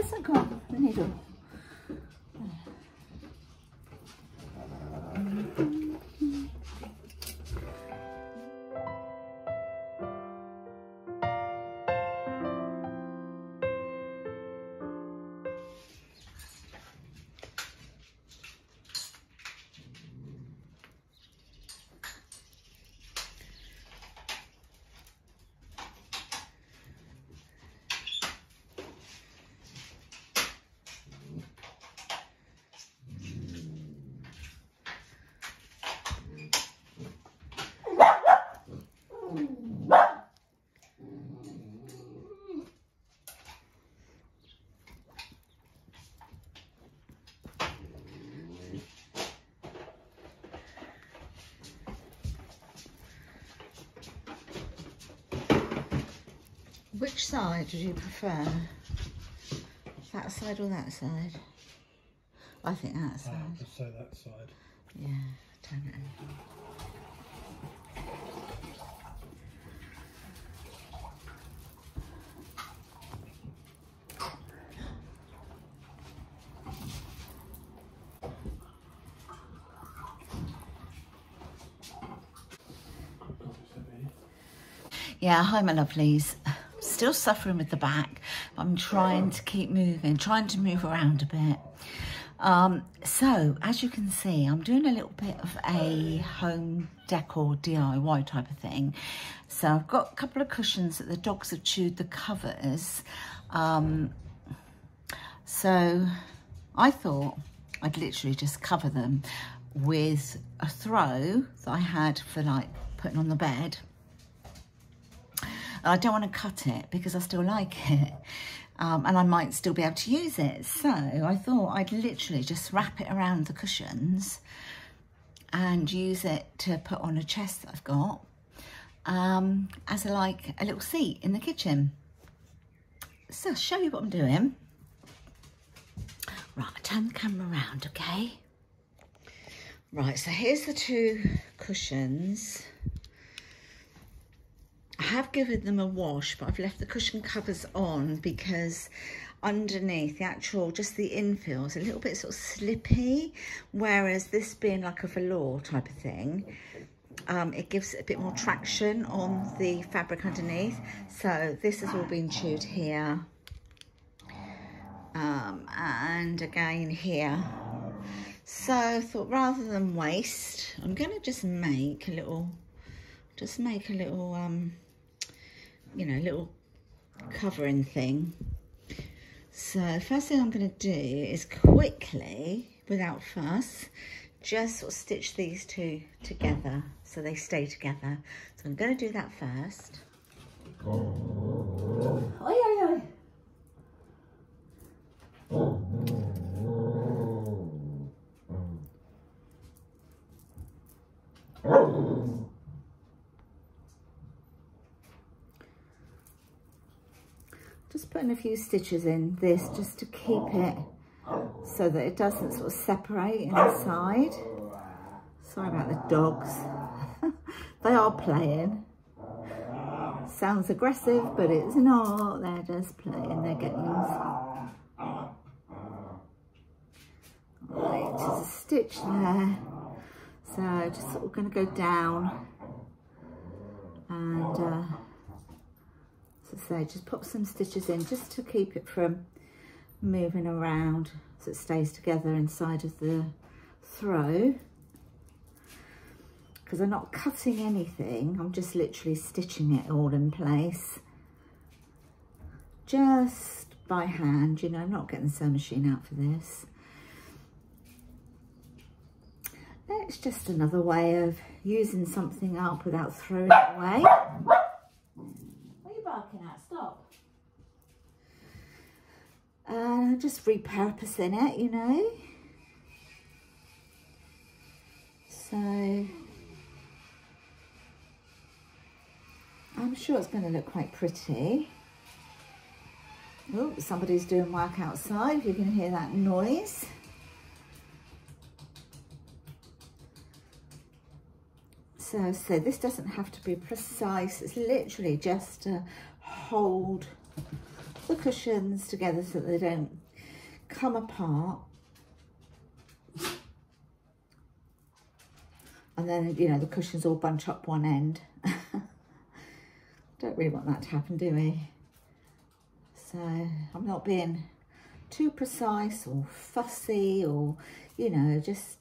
Lesleyanne, come on, the needle. Which side do you prefer? That side or that side? I think that side. I would say that side. Yeah, turn it over. Yeah, hi my lovelies. Still suffering with the back. I'm trying to keep moving, trying to move around a bit. So as you can see, I'm doing a little bit of a home decor DIY type of thing. So I've got a couple of cushions that the dogs have chewed the covers. So I thought I'd literally just cover them with a throw that I had for like putting on the bed. I don't want to cut it because I still like it, and I might still be able to use it. So I thought I'd literally just wrap it around the cushions and use it to put on a chest that I've got as a little seat in the kitchen. So I'll show you what I'm doing. Right, I'll turn the camera around, okay? Right, so here's the two cushions. I have given them a wash, but I've left the cushion covers on because underneath the actual, just the infill is a little bit sort of slippy, whereas this being like a velour type of thing, it gives it a bit more traction on the fabric underneath. So this has all been chewed here, and again here. So I thought rather than waste, I'm going to just make a little, you know, little covering thing. So first thing I'm going to do is quickly, without fuss, just sort of stitch these two together so they stay together. So I'm going to do that first. Oi, oi, oi. Just putting a few stitches in this just to keep it so that it doesn't sort of separate inside. Sorry about the dogs. They are playing. Sounds aggressive, but it's not. They're just playing their games. Right, there's a stitch there. So just sort of going to go down and as I say, just pop some stitches in just to keep it from moving around so it stays together inside of the throw. Because I'm not cutting anything, I'm just literally stitching it all in place. Just by hand, you know, I'm not getting the sewing machine out for this. It's just another way of using something up without throwing it away. What are you barking at? Stop. Just repurposing it, you know. So I'm sure it's going to look quite pretty. Oh, somebody's doing work outside. You can hear that noise. So this doesn't have to be precise. It's literally just to hold the cushions together so they don't come apart. And then, you know, the cushions all bunch up one end. Don't really want that to happen, do we? So I'm not being too precise or fussy or, you know, just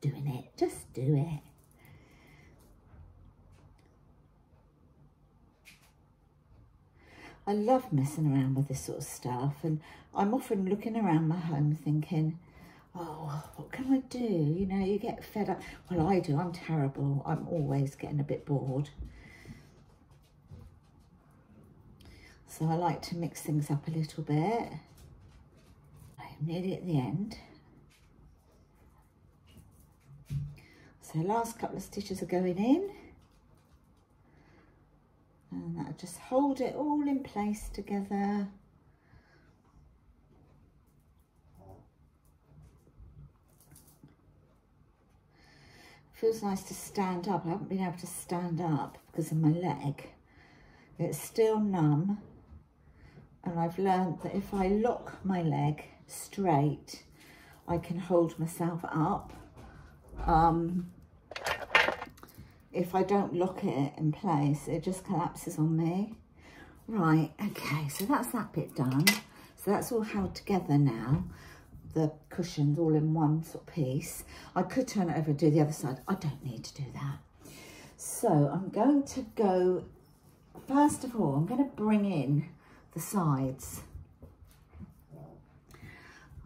doing it. Just do it. I love messing around with this sort of stuff, and I'm often looking around my home thinking, oh, what can I do? You know, you get fed up. Well, I do. I'm terrible. I'm always getting a bit bored. So I like to mix things up a little bit. I'm nearly at the end. So last couple of stitches are going in. And that'll just hold it all in place together. Feels nice to stand up. I haven't been able to stand up because of my leg. It's still numb. And I've learned that if I lock my leg straight, I can hold myself up. If I don't lock it in place, it just collapses on me. Right, okay, so that's that bit done. So that's all held together now. The cushions all in one sort of piece. I could turn it over and do the other side. I don't need to do that. So I'm going to go, first of all, I'm going to bring in the sides.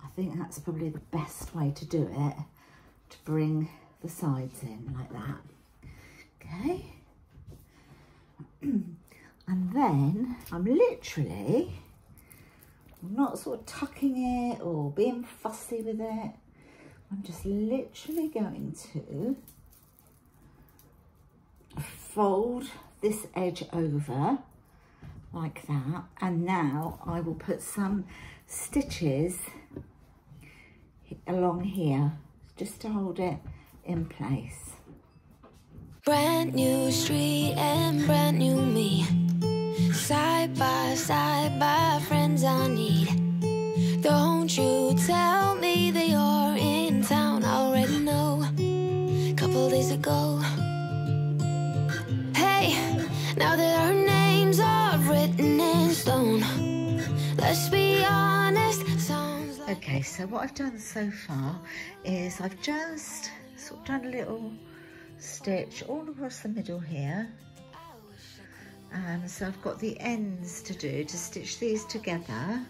I think that's probably the best way to do it, to bring the sides in like that. Okay. And then I'm literally, I'm not sort of tucking it or being fussy with it. I'm just literally going to fold this edge over like that, and now I will put some stitches along here just to hold it in place. Brand new street and brand new me, side by friends I need. Don't you tell me that you're in town, I already know, couple days ago. Hey, now that our names are written in stone, let's be honest, sounds like... Okay, so what I've done so far is I've just sort of done a little stitch all across the middle here. So I've got the ends to do, to stitch these together,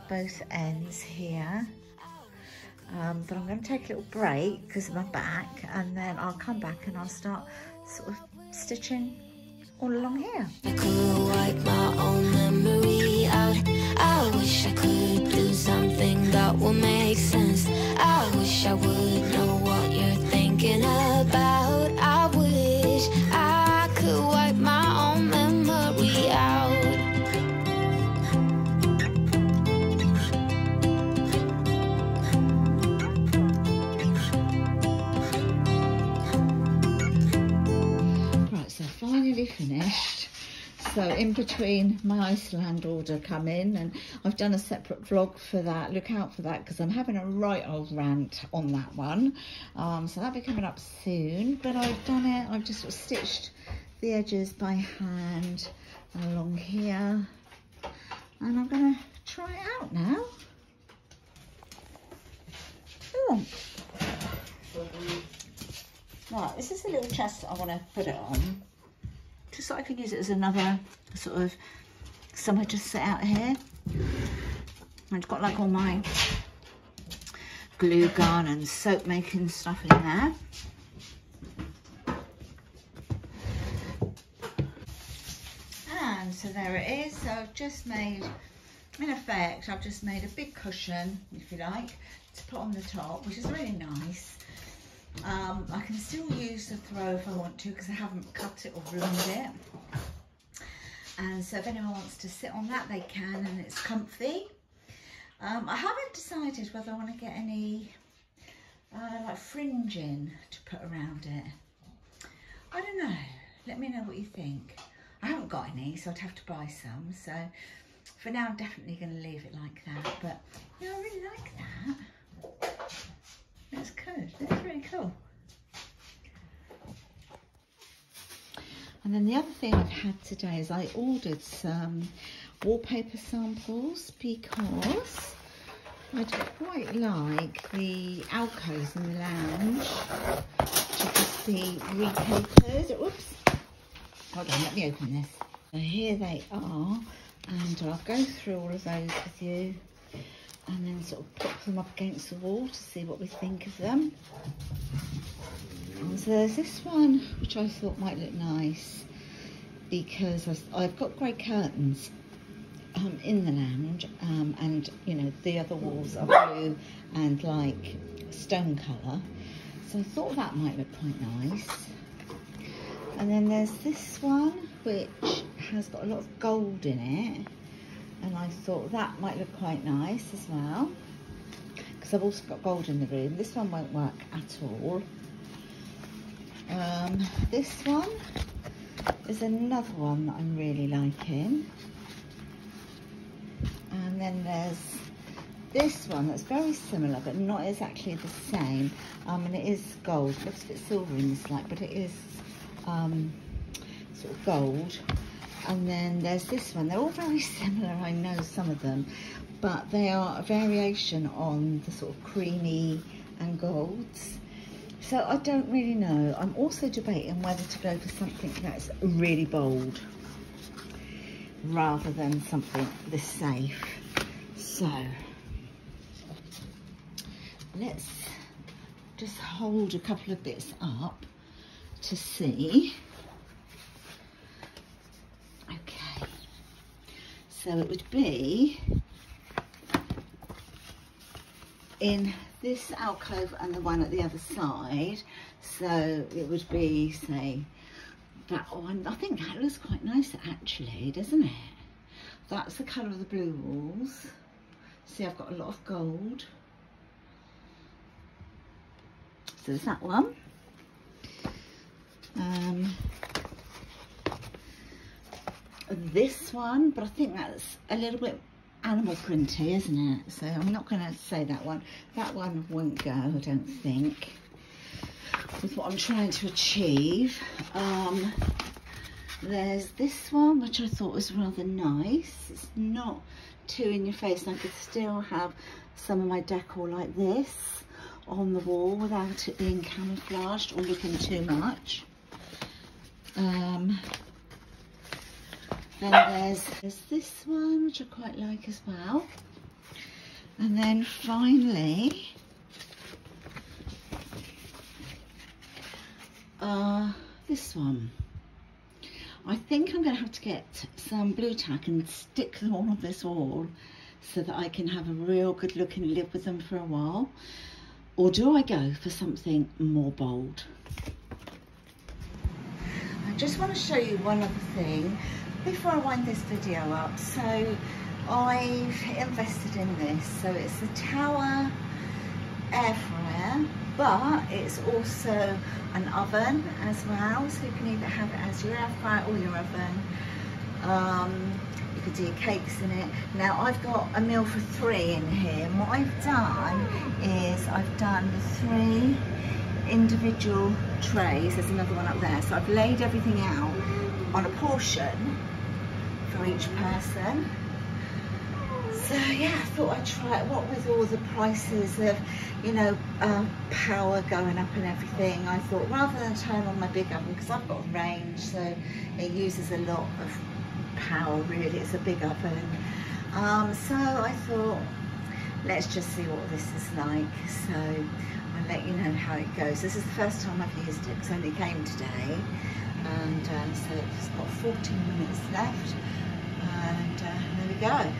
both ends here. But I'm going to take a little break because of my back, and then I'll come back and I'll start sort of stitching all along here. I could wipe my own memory out. I wish I could do something that will make sense. I wish I would know what you're thinking about. I wish I could wipe my own memory out. Right, so finally finished. So in between my Iceland order come in, and I've done a separate vlog for that. Look out for that because I'm having a right old rant on that one. So that'll be coming up soon, but I've done it. I've just sort of stitched the edges by hand along here, and I'm going to try it out now. Ooh. Right, this is a little chest that I want to put it on, just so I can use it as another sort of somewhere to sit out here. I've got like all my glue gun and soap making stuff in there. And so there it is. So I've just made, in effect, I've just made a big cushion, if you like, to put on the top, which is really nice. I can still use the throw if I want to, because I haven't cut it or blended it. And so if anyone wants to sit on that, they can, and it's comfy. I haven't decided whether I want to get any like fringing to put around it. I don't know. Let me know what you think. I haven't got any, so I'd have to buy some. So For now, I'm definitely going to leave it like that, but yeah, I really like that. That's good. That's really cool. And then the other thing I've had today is I ordered some wallpaper samples because I quite like the alcoves in the lounge to just be repapered. Whoops. Hold on, let me open this. So here they are, and I'll go through all of those with you and then sort of pop them up against the wall to see what we think of them. And so there's this one which I thought might look nice because I've got grey curtains in the lounge, and you know the other walls are blue and like stone colour, so I thought that might look quite nice. And then there's this one which has got a lot of gold in it, and I thought that might look quite nice as well because I've also got gold in the room. This one won't work at all. This one is another one that I'm really liking. And then there's this one that's very similar but not exactly the same, and it is gold. It looks a bit silver in this light, but it is sort of gold. And then there's this one. They're all very similar, I know some of them, but they are a variation on the sort of creamy and golds. So I don't really know. I'm also debating whether to go for something that's really bold rather than something this safe. So let's just hold a couple of bits up to see. Okay, so it would be in this alcove and the one at the other side. So it would be, say, that one. I think that looks quite nice actually, doesn't it? That's the colour of the blue walls. See, I've got a lot of gold. So there's that one. This one, but I think that's a little bit animal printy, isn't it? So I'm not going to say that one. That one won't go, I don't think, with what I'm trying to achieve. There's this one, which I thought was rather nice. It's not too in your face, and I could still have some of my decor like this on the wall without it being camouflaged or looking too much. Then there's this one, which I quite like as well. And then finally, this one. I think I'm going to have to get some blue tack and stick them all on this wall so that I can have a real good look and live with them for a while. Or do I go for something more bold? I just want to show you one other thing before I wind this video up. So I've invested in this. So it's the Tower air fryer, but it's also an oven as well. So you can either have it as your air fryer or your oven. You could do your cakes in it. Now I've got a meal for 3 in here. And what I've done is I've done the 3 individual trays. There's another one up there. So I've laid everything out on a portion for each person. So yeah, I thought I'd try it. What with all the prices of, you know, power going up and everything, I thought rather than turn on my big oven, because I've got a range, so it uses a lot of power really, it's a big oven. So I thought, let's just see what this is like. So I'll let you know how it goes. This is the first time I've used it because I only came today. And so it's got 14 minutes left. And there we go.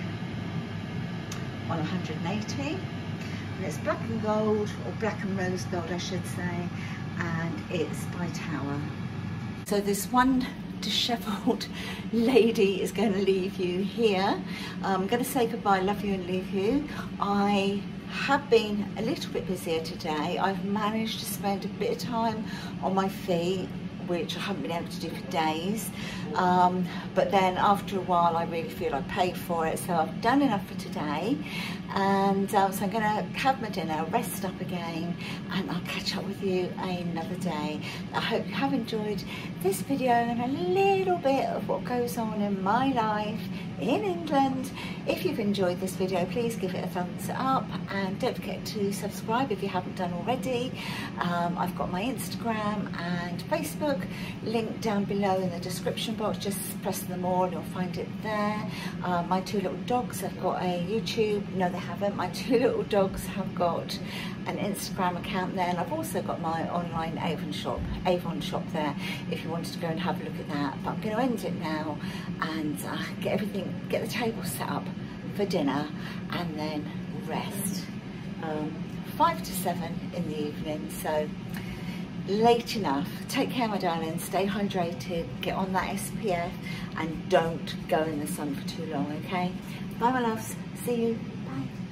On 180, and it's black and gold, or black and rose gold I should say, and it's by Tower. So this one dishevelled lady is going to leave you here. I'm going to say goodbye, love you and leave you. I have been a little bit busier today. I've managed to spend a bit of time on my feet which I haven't been able to do for days. But then after a while I really feel I paid for it, so I've done enough for today, and so I'm going to have my dinner, rest up again, and I'll catch up with you another day. I hope you have enjoyed this video and a little bit of what goes on in my life in England. If you've enjoyed this video, please give it a thumbs up, and don't forget to subscribe if you haven't done already. I've got my Instagram and Facebook linked down below in the description box. Just press them all and you'll find it there. My two little dogs have got a YouTube. No, they haven't. My two little dogs have got an Instagram account there, and I've also got my online Avon shop there if you wanted to go and have a look at that. But I'm going to end it now and get the table set up for dinner and then rest. 5 to 7 in the evening, so late enough. Take care, my darling, stay hydrated, get on that SPF, and don't go in the sun for too long, okay? Bye, my loves, see you, bye.